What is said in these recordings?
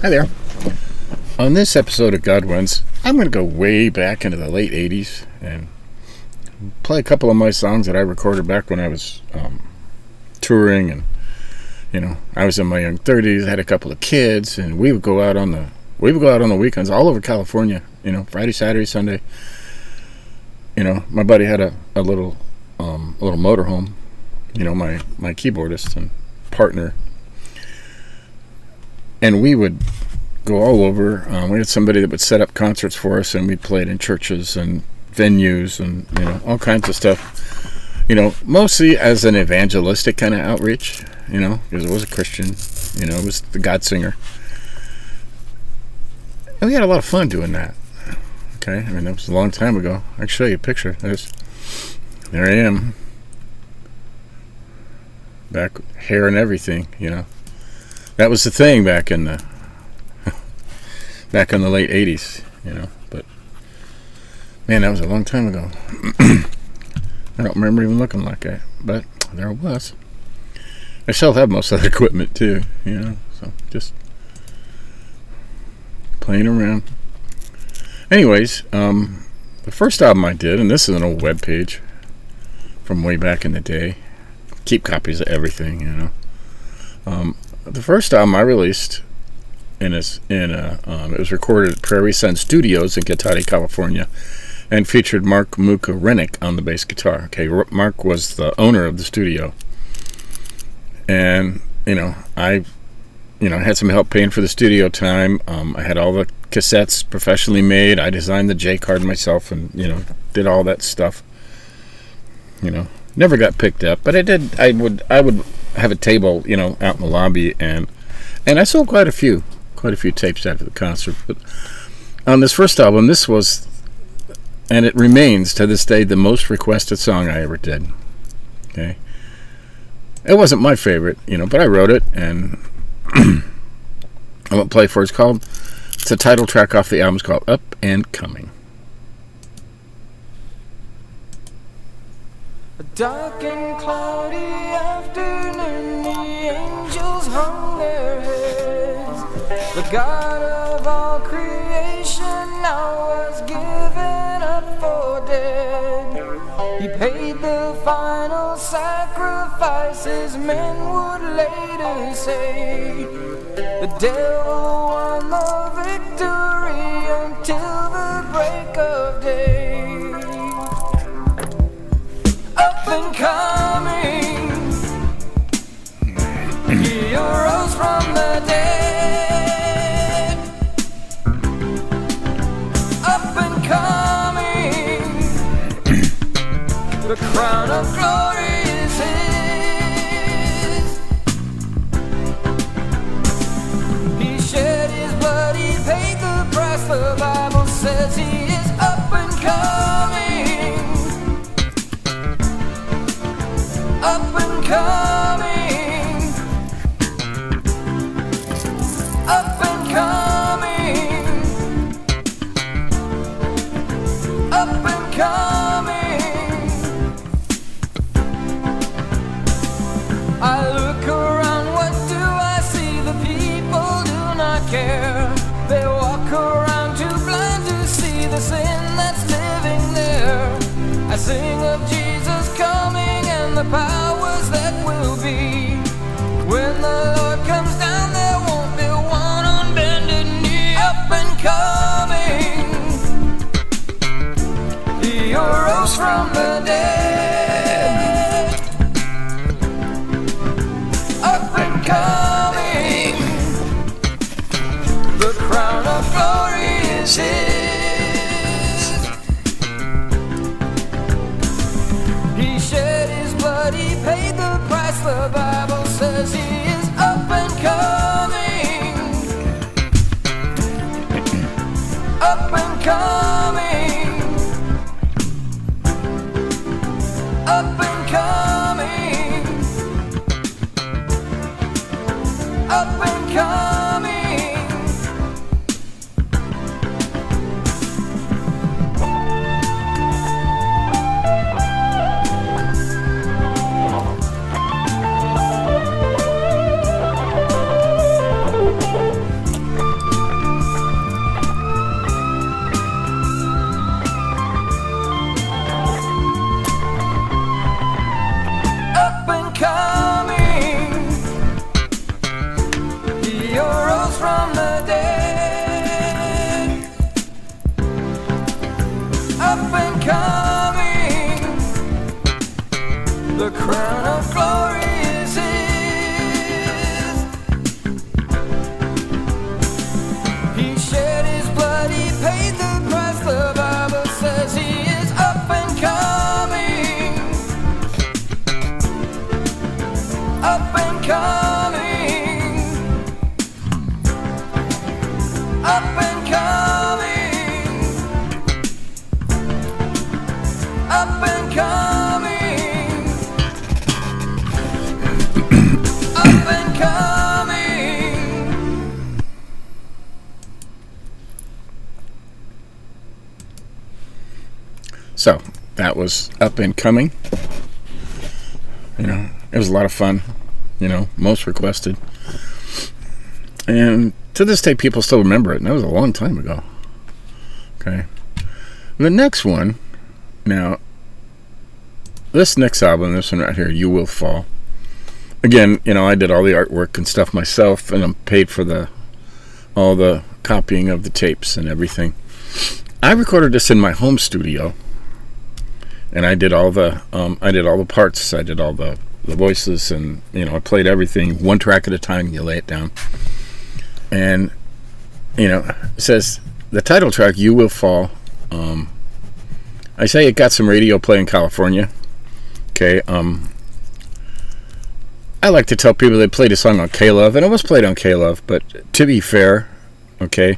Hi there. On this episode of God Wins, I'm going to go way back into the late 80s and play a couple of my songs that I recorded back when I was touring, and I was in my young 30s, had a couple of kids, and we would go out on the weekends all over California, Friday, Saturday, Sunday. My buddy had a little motorhome, my keyboardist and partner, and we would go all over. We had somebody that would set up concerts for us, and we played in churches and venues and all kinds of stuff, mostly as an evangelistic kind of outreach, because it was a Christian, it was the Godsinger, and we had a lot of fun doing that. Okay, that was a long time ago. I can show you a picture. There I am, back, hair and everything. That was the thing back in the late 80s, but man, that was a long time ago. I don't remember even looking like that, but there it was. I still have most of that equipment too, so just playing around. Anyways, the first album I did, and this is an old web page from way back in the day. Keep copies of everything, The first album I released it was recorded at Prairie Sun Studios in Guatati, California, and featured Mark Muka Rennick on the bass guitar. Okay, Mark was the owner of the studio, and I had some help paying for the studio time. I had all the cassettes professionally made. I designed the J card myself, and did all that stuff. Never got picked up, but I did. I would have a table, out in the lobby, and I sold quite a few tapes after the concert. But on this first album, this was, and it remains to this day, the most requested song I ever did. Okay, it wasn't my favorite, but I wrote it, and I won't play for it. It's a title track off the album. It's called Up and Coming. A dark and cloudy afternoon, the angels hung their heads. The God of all creation now was given up for dead. He paid the final sacrifice, as men would later say. The devil won the victory until the break of day. Up and coming, he arose from the dead. Up and coming, the crown of glory is his. He shed his blood, he paid the price. The Bible says he is up and coming. Up and coming, up and coming, up and coming. I look around, what do I see? The people do not care. They walk around too blind to see the sin that's living there. I sing of Jesus coming and the powers that will be. When the Lord comes down, there won't be one on bended knee. Up and coming, he arose from the dead. Up and coming, the crown of glory is his. He shed his blood, he paid the price. The Bible says he is up and coming. Up and coming. Up and coming. Up and coming. from the dead. Up and coming, the crown of glory is his. He shed his blood, he paid the price. The Bible says he is up and coming, up and coming, up and coming, up and coming, up and coming. So that was Up and Coming. You know, it was a lot of fun. You know, most requested. And to this day, people still remember it. And that was a long time ago. Okay. The next one, now, this next album, this one right here, You Will Fall. Again, you know, I did all the artwork and stuff myself, and I'm paid for all the copying of the tapes and everything. I recorded this in my home studio, and I did all the parts. I did all the voices, and you know, I played everything one track at a time. You lay it down, and you know, it says the title track, You Will Fall. I say it got some radio play in California. Okay. I like to tell people they played a song on K-Love, and it was played on K-Love, but to be fair, okay,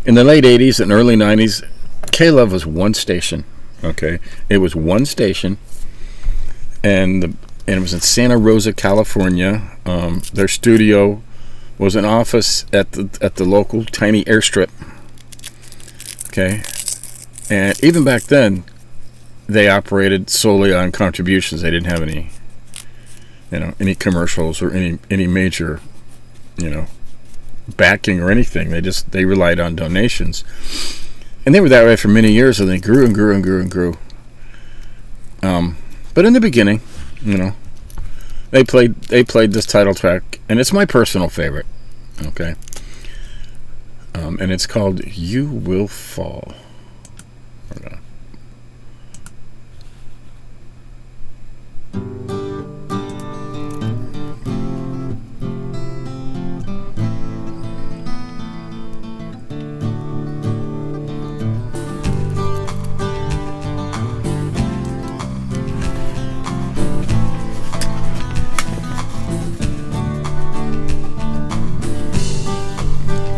in the late 80s and early 90s, K-Love was one station, okay? It was one station, and it was in Santa Rosa, California. Their studio was an office at the local tiny airstrip, okay? And even back then, they operated solely on contributions. They didn't have any, you know, any commercials or any major, you know, backing or anything. They relied on donations, and they were that way for many years, and they grew and grew and grew and grew. But in the beginning, you know, they played this title track, and it's my personal favorite. Okay, and it's called You Will Fall. Hold on.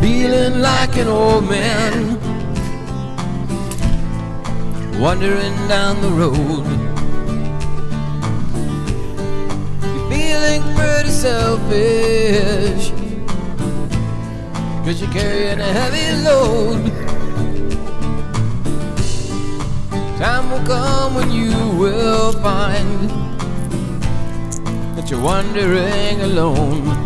Feeling like an old man wandering down the road. You're feeling pretty selfish 'cause you're carrying a heavy load. Time will come when you will find that you're wandering alone.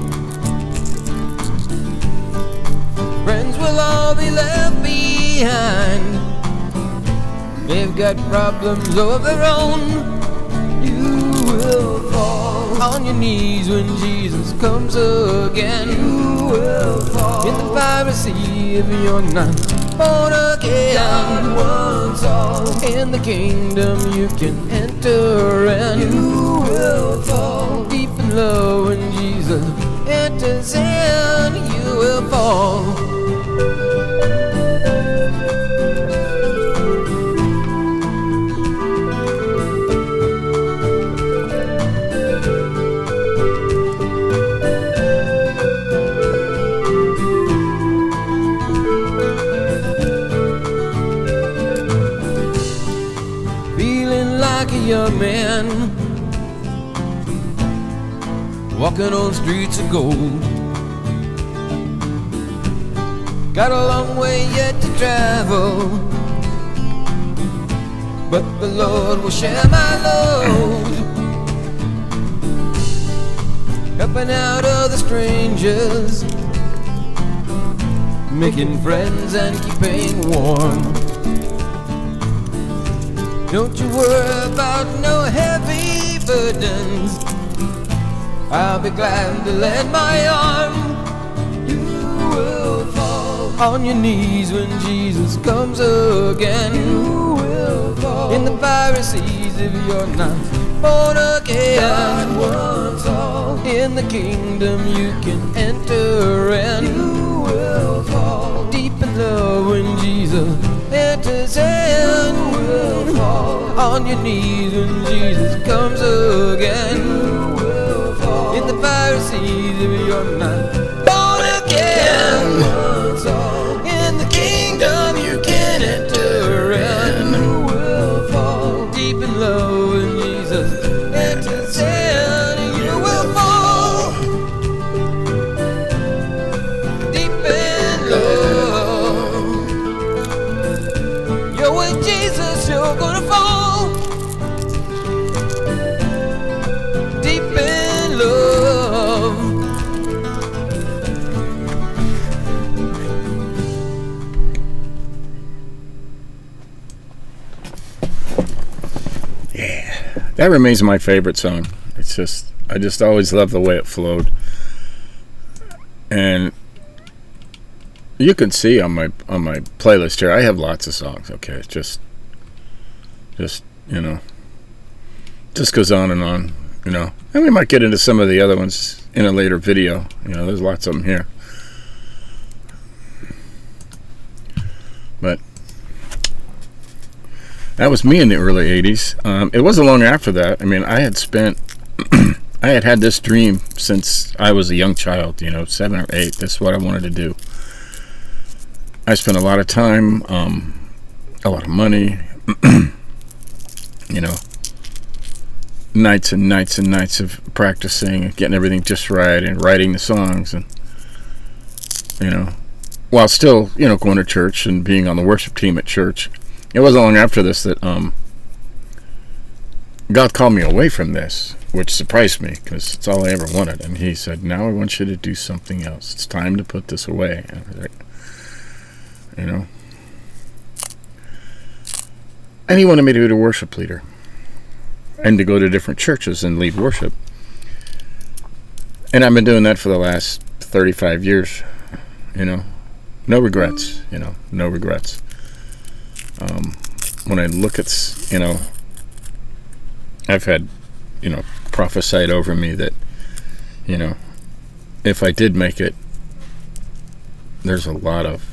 Friends will all be left behind. They've got problems of their own. You will fall on your knees when Jesus comes again. You will fall in the piracy if you're not born again. Once all in the kingdom you can enter in. You will fall deep in love when Jesus enters in. You will fall. Young man walking on streets of gold. Got a long way yet to travel, but the Lord will share my load. Helping out other strangers, making friends and keeping warm. Don't you worry about no heavy burdens. I'll be glad to lend my arm. You on your knees when Jesus comes again. You will fall in the Pharisees if you're not born again. God wants all in the kingdom you can enter in. You will fall deep in love when Jesus enters in. You will fall on your knees when Jesus comes again. You will fall in the Pharisees if you're not born again. In the kingdom you can enter in. You will fall deep in love when Jesus enters in. You will fall deep in love. You're with Jesus, you're gonna fall deep in love. That remains my favorite song. It's just, I just always loved the way it flowed. And you can see on my playlist here, I have lots of songs. Okay, it's just you know, just goes on and on. You know, and we might get into some of the other ones in a later video. You know, there's lots of them here. But that was me in the early 80s. It wasn't long after that. I mean, I had spent, I had this dream since I was a young child, 7 or 8. This is what I wanted to do. I spent a lot of time, a lot of money, nights and nights and nights of practicing and getting everything just right and writing the songs and, while still, going to church and being on the worship team at church. It wasn't long after this that God called me away from this, which surprised me because it's all I ever wanted. And he said, now I want you to do something else. It's time to put this away. And I was like, And he wanted me to be a worship leader and to go to different churches and lead worship. And I've been doing that for the last 35 years, No regrets, no regrets. When I look at, I've had, prophesied over me that, if I did make it, there's a lot of,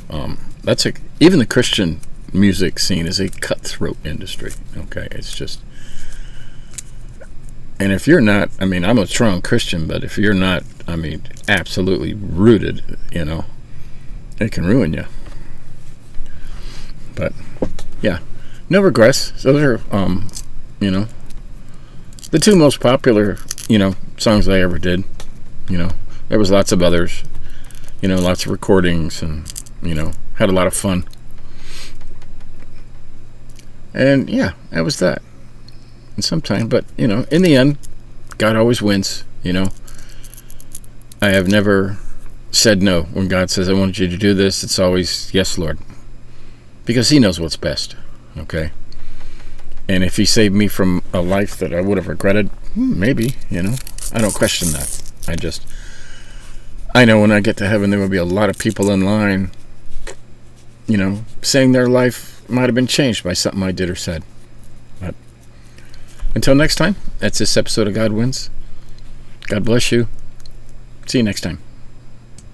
even the Christian music scene is a cutthroat industry, okay? It's just, and if you're not, I'm a strong Christian, but if you're not, absolutely rooted, it can ruin you. But yeah, no regrets. Those are the two most popular songs I ever did. There was lots of others, lots of recordings, and had a lot of fun. And yeah, that was that. And sometime, but in the end, God always wins. I have never said no when God says I want you to do this. It's always yes, Lord. Because he knows what's best, okay? And if he saved me from a life that I would have regretted, maybe, I don't question that. I know when I get to heaven, there will be a lot of people in line, saying their life might have been changed by something I did or said. But until next time, that's this episode of God Wins. God bless you. See you next time.